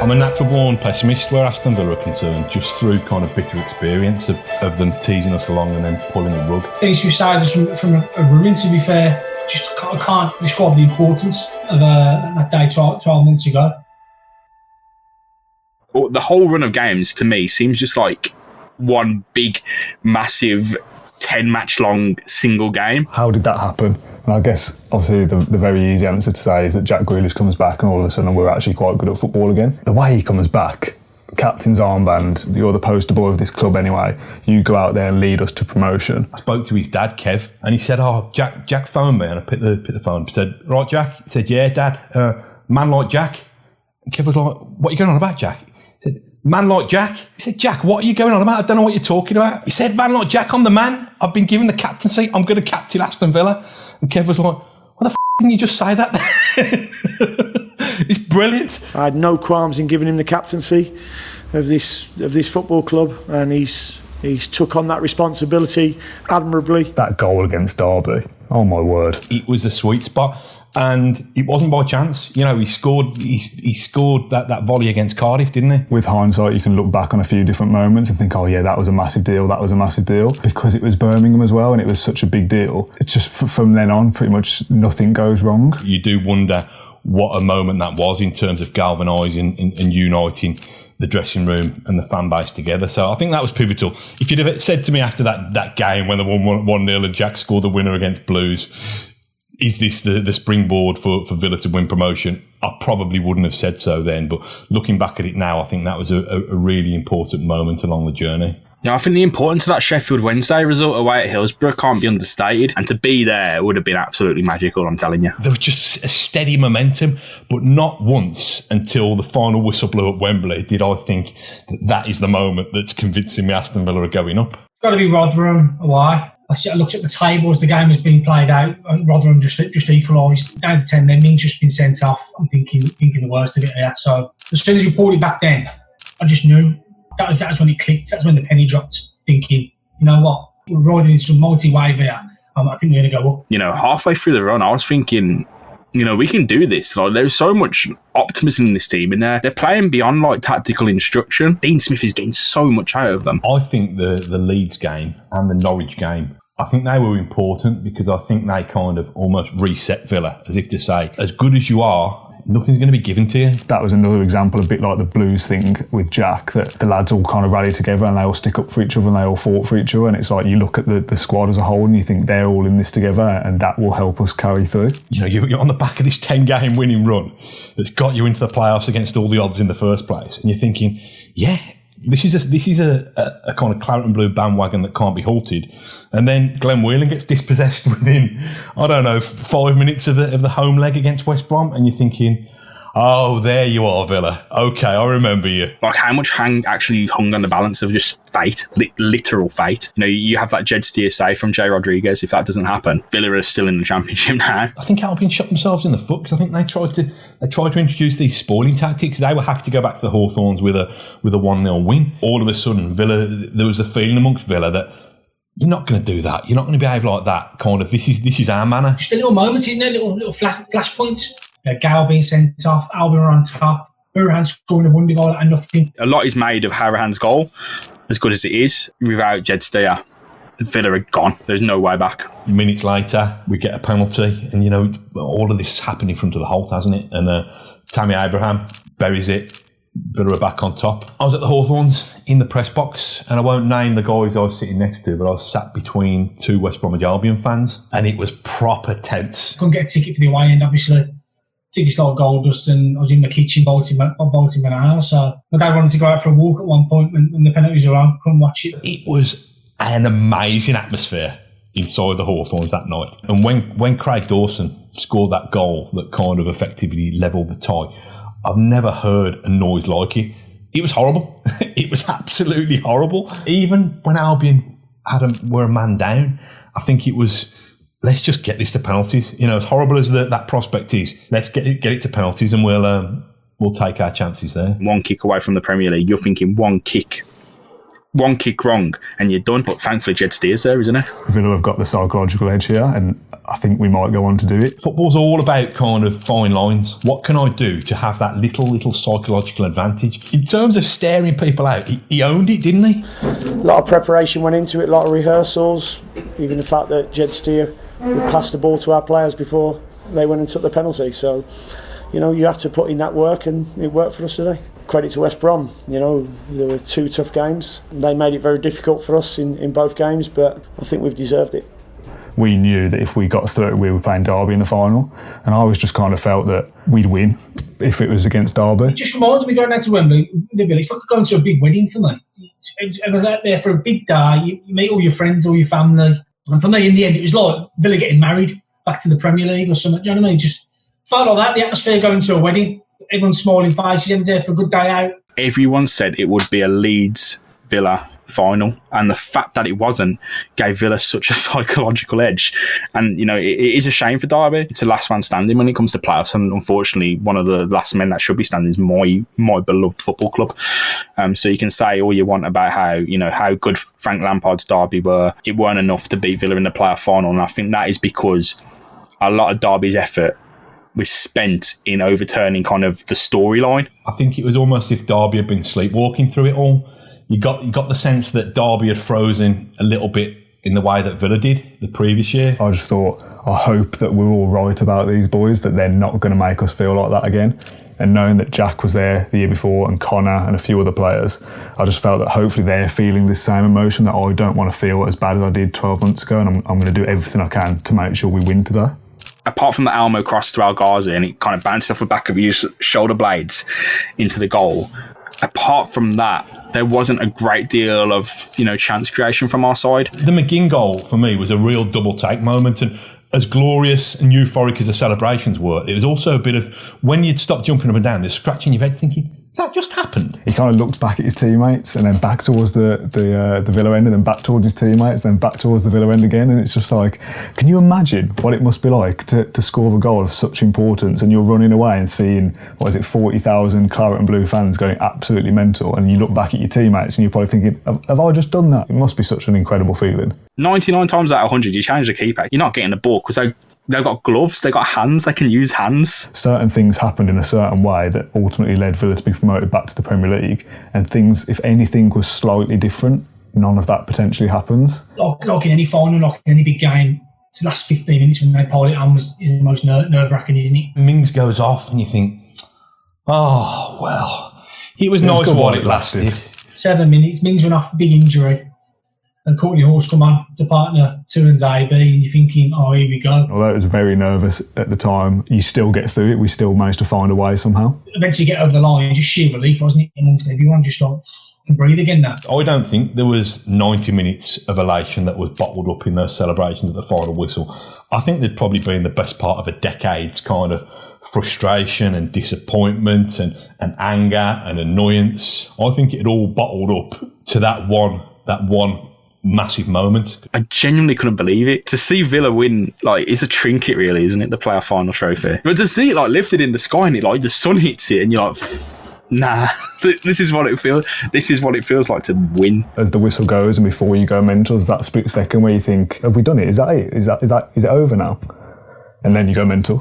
I'm a natural born pessimist where Aston Villa are concerned, just through kind of bitter experience of them teasing us along and then pulling the rug. Things we've started from a ruin, to be fair. Just I can't describe the importance of that day 12 months ago. Well, the whole run of games, to me, seems just like one big, massive 10-match long single game. How did that happen? And I guess, obviously, the very easy answer to say is that Jack Grealish comes back and all of a sudden we're actually quite good at football again. The way he comes back, captain's armband, you're the poster boy of this club anyway, you go out there and lead us to promotion. I spoke to his dad, Kev, and he said, Jack phoned me, and I picked the phone up. He said, right, Jack? He said, yeah, Dad, man like Jack. And Kev was like, what are you going on about, Jack? He said, man like Jack? He said, Jack, what are you going on about? I don't know what you're talking about. He said, man like Jack, I'm the man. I've been given the captaincy. I'm going to captain Aston Villa. And Kev was like, what the didn't you just say that? It's brilliant. I had no qualms in giving him the captaincy of this football club, and he's took on that responsibility admirably. That goal against Derby, oh my word. It was a sweet spot. And it wasn't by chance. You know, he scored that volley against Cardiff, didn't he? With hindsight, you can look back on a few different moments and think, oh yeah, that was a massive deal, because it was Birmingham as well and it was such a big deal. It's just from then on, pretty much nothing goes wrong. You do wonder what a moment that was in terms of galvanising and uniting the dressing room and the fan base together. So I think that was pivotal. If you'd have said to me after that game when they won 1-0 and Jack scored the winner against Blues, is this the springboard for Villa to win promotion? I probably wouldn't have said so then, but looking back at it now, I think that was a really important moment along the journey. Yeah, I think the importance of that Sheffield Wednesday result away at Hillsborough can't be understated, and to be there would have been absolutely magical, I'm telling you. There was just a steady momentum, but not once until the final whistle blew at Wembley did I think that is the moment that's convincing me Aston Villa are going up. It's got to be Rotherham away. I looked at the table as the game was being played out, and Rotherham just equalised. Down to 10 then, Ming's just been sent off. I'm thinking the worst of it here. So as soon as we pulled it back then, I just knew. That was when it clicked. That's when the penny dropped, thinking, you know what, we're riding in some multi-wave here. I think we're going to go up. You know, halfway through the run, I was thinking, you know, we can do this. Like, there's so much optimism in this team, and they're playing beyond like tactical instruction. Dean Smith is getting so much out of them. I think the Leeds game and the Norwich game, I think they were important because I think they kind of almost reset Villa, as if to say, as good as you are, nothing's going to be given to you. That was another example, a bit like the Blues thing with Jack, that the lads all kind of rallied together and they all stick up for each other and they all fought for each other. And it's like you look at the squad as a whole and you think they're all in this together and that will help us carry through. You know, you're on the back of this 10-game winning run that's got you into the playoffs against all the odds in the first place. And you're thinking, yeah, this is a kind of Claret Blue bandwagon that can't be halted. And then Glenn Whelan gets dispossessed within, 5 minutes of the home leg against West Brom. And you're thinking, oh, there you are, Villa. Okay, I remember you. Like how much actually hung on the balance of just fate, literal fate. You know, you have that Jed Steer save from Jay Rodriguez. If that doesn't happen, Villa are still in the Championship now. I think Albion shot themselves in the foot because I think they tried to introduce these spoiling tactics. They were happy to go back to the Hawthorns with a 1-0 win. All of a sudden, Villa, there was a feeling amongst Villa that you're not going to do that. You're not going to behave like that. Kind of, this is our manner. Just a little moment, isn't it? Little flash points. Gale being sent off, Albion are on top, Hurahan scoring a wonder goal and nothing. A lot is made of Hurahan's goal, as good as it is. Without Jed Steer, Villa are gone. There's no way back. Minutes later, we get a penalty, and you know all of this happened in front of the Holt, hasn't it? And Tammy Abraham buries it. Villa are back on top. I was at the Hawthorns in the press box, and I won't name the guys I was sitting next to, but I was sat between two West Bromwich Albion fans, and it was proper tense. Couldn't get a ticket for the away end, obviously. Tickets like gold dust, and I was in the kitchen bolting my house. So my dad wanted to go out for a walk at one point when the penalties were on. Couldn't watch it. It was an amazing atmosphere inside the Hawthorns that night. And when Craig Dawson scored that goal that kind of effectively levelled the tie, I've never heard a noise like it. It was horrible. It was absolutely horrible. Even when Albion were a man down, I think it was, let's just get this to penalties. You know, as horrible as that prospect is, let's get it to penalties, and we'll take our chances there. One kick away from the Premier League. You're thinking one kick one kick wrong and you're done. But thankfully, Jed Steer's there, isn't it? Villa have got the psychological edge here, and I think we might go on to do it. Football's all about kind of fine lines. What can I do to have that little psychological advantage? In terms of staring people out, he owned it, didn't he? A lot of preparation went into it, a lot of rehearsals, even the fact that Jed Steer would pass the ball to our players before they went and took the penalty. So, you know, you have to put in that work, and it worked for us today. Credit to West Brom, you know, there were 2 tough games. They made it very difficult for us in both games, but I think we've deserved it. We knew that if we got through, we were playing Derby in the final, and I always just kind of felt that we'd win if it was against Derby. It just reminds me going down to Wembley, it's like going to a big wedding for me. I was out there for a big day, you meet all your friends, all your family, and for me, in the end, it was like Villa getting married back to the Premier League or something. Do you know what I mean? Just felt like that, the atmosphere going to a wedding. Everyone's smiling faces, everyone's there for a good day out. Everyone said it would be a Leeds-Villa final, and the fact that it wasn't gave Villa such a psychological edge. And, you know, it is a shame for Derby. It's the last man standing when it comes to playoffs, and unfortunately, one of the last men that should be standing is my beloved football club. So you can say all you want about how good Frank Lampard's Derby were. It weren't enough to beat Villa in the playoff final, and I think that is because a lot of Derby's effort was spent in overturning kind of the storyline. I think it was almost if Derby had been sleepwalking through it all. You got the sense that Derby had frozen a little bit in the way that Villa did the previous year. I just thought, I hope that we're all right about these boys, that they're not going to make us feel like that again. And knowing that Jack was there the year before, and Connor and a few other players, I just felt that hopefully they're feeling this same emotion that I don't want to feel as bad as I did 12 months ago, and I'm going to do everything I can to make sure we win today. Apart from the Almo cross to El Ghazi and it kind of bounced off the back of his shoulder blades into the goal, apart from that, there wasn't a great deal of, chance creation from our side. The McGinn goal, for me, was a real double-take moment, and as glorious and euphoric as the celebrations were, it was also a bit of, when you'd stop jumping up and down, there's scratching your head thinking, has that just happened? He kind of looked back at his teammates and then back towards the Villa end, and then back towards his teammates, then back towards the Villa end again, and it's just like, can you imagine what it must be like to score a goal of such importance, and you're running away and seeing, 40,000 Claret and Blue fans going absolutely mental, and you look back at your teammates and you're probably thinking, have I just done that? It must be such an incredible feeling. 99 times out of 100, you change the keeper, you're not getting the ball because they've got gloves, they've got hands, they can use hands. Certain things happened in a certain way that ultimately led Villa to be promoted back to the Premier League, and things, if anything was slightly different, none of that potentially happens. Like in any final, like in any big game, it's the last 15 minutes when they pile it on is the most nerve-wracking, isn't it? Mings goes off and you think, oh, well, it was nice while it lasted. 7 minutes, Mings went off, big injury. And Courtney Horse come on to partner Turan's AB, and you're thinking, oh, here we go. Although it was very nervous at the time, you still get through it. We still managed to find a way somehow. Eventually get over the line, just sheer relief, wasn't it, amongst everyone, just like, can breathe again now. I don't think there was 90 minutes of elation that was bottled up in those celebrations at the final whistle. I think there'd probably been the best part of a decade's kind of frustration and disappointment and anger and annoyance. I think it had all bottled up to that one massive moment. I genuinely couldn't believe it. To see Villa win, it's a trinket, really, isn't it? The playoff final trophy. But to see it lifted in the sky and the sun hits it, and you're like, nah, this is what it feels. This is what it feels like to win. As the whistle goes, and before you go mental, there's that split second where you think, have we done it? Is that it? Is it over now? And then you go mental.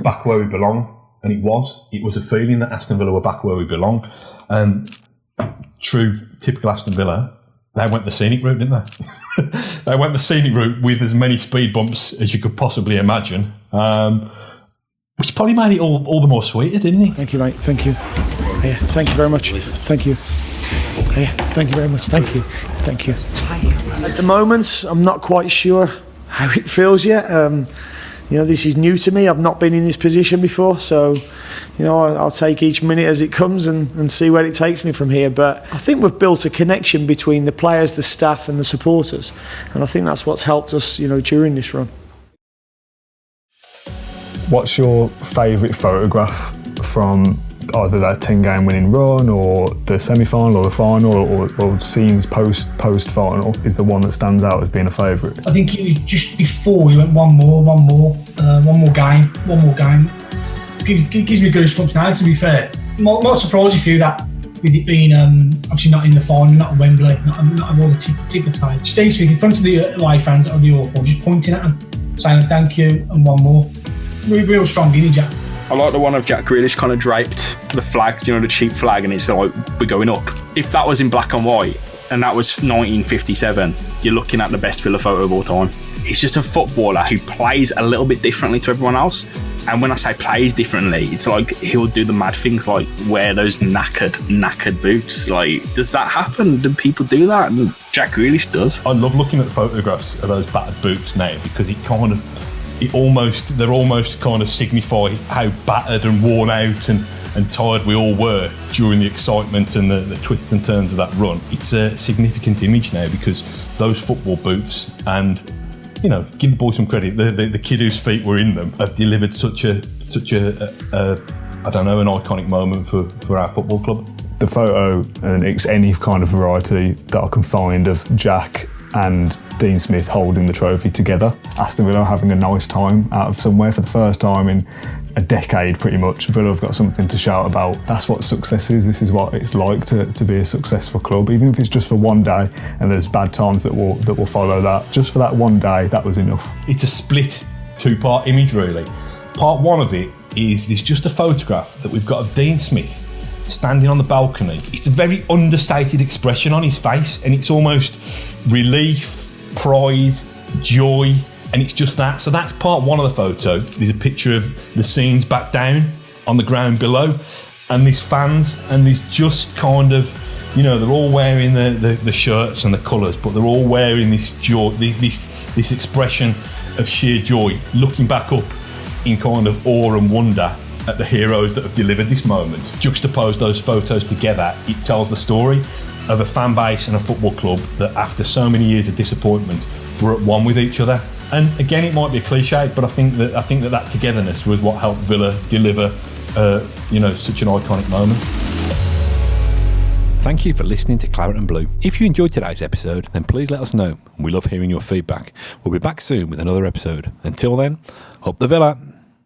Back where we belong, and it was. It was a feeling that Aston Villa were back where we belong, and true, typical Aston Villa. They went the scenic route, didn't they? They went the scenic route with as many speed bumps as you could possibly imagine, which probably made it all the more sweeter, didn't it? Thank you, mate. Thank you. Yeah, thank you very much. Thank you. Yeah, thank you very much. Thank you. Thank you. At the moment, I'm not quite sure how it feels yet. This is new to me. I've not been in this position before, so I'll take each minute as it comes and see where it takes me from here. But I think we've built a connection between the players, the staff and the supporters, and I think that's what's helped us during this run. What's your favourite photograph from either that 10-game winning run or the semi-final or the final or scenes post-final is the one that stands out as being a favourite? I think it was just before we went one more game. It gives me goosebumps now, to be fair. Might surprise you that with it being obviously not in the final, not at Wembley, not all the ticker tape. Steve Smith in front of the away fans that would be awful, just pointing at them, saying thank you and one more. Real strong, isn't he, Jack? I like the one of Jack Grealish kind of draped the flag, you know, the cheap flag, and it's like, we're going up. If that was in black and white, and that was 1957, you're looking at the best Villa photo of all time. He's just a footballer who plays a little bit differently to everyone else. And when I say plays differently, it's like he'll do the mad things like wear those knackered boots. Like, does that happen? Do people do that? And Jack Grealish does. I love looking at the photographs of those battered boots now, because they're almost kind of signify how battered and worn out and tired we all were during the excitement and the twists and turns of that run. It's a significant image now, because those football boots, and you know, give the boy some credit, the kid whose feet were in them have delivered such a I don't know, an iconic moment for our football club. The photo, and it's any kind of variety that I can find of Jack and Dean Smith holding the trophy together. Aston Villa having a nice time out of somewhere for the first time in a decade, pretty much. Villa have got something to shout about. That's what success is. This is what it's like to be a successful club, even if it's just for one day, and there's bad times that will follow that. Just for that one day, that was enough. It's a split two-part image, really. Part one of it is there's just a photograph that we've got of Dean Smith standing on the balcony. It's a very understated expression on his face, and it's almost relief, pride, joy, and it's just that. So that's part one of the photo. There's a picture of the scenes back down on the ground below, and these fans, and there's just kind of, you know, they're all wearing the shirts and the colours, but they're all wearing this joy, this expression of sheer joy, looking back up in kind of awe and wonder at the heroes that have delivered this moment. Juxtapose those photos together, it tells the story of a fan base and a football club that, after so many years of disappointment, were at one with each other. And again, it might be a cliche, but I think that togetherness was what helped Villa deliver, such an iconic moment. Thank you for listening to Claret and Blue. If you enjoyed today's episode, then please let us know. We love hearing your feedback. We'll be back soon with another episode. Until then, up the Villa.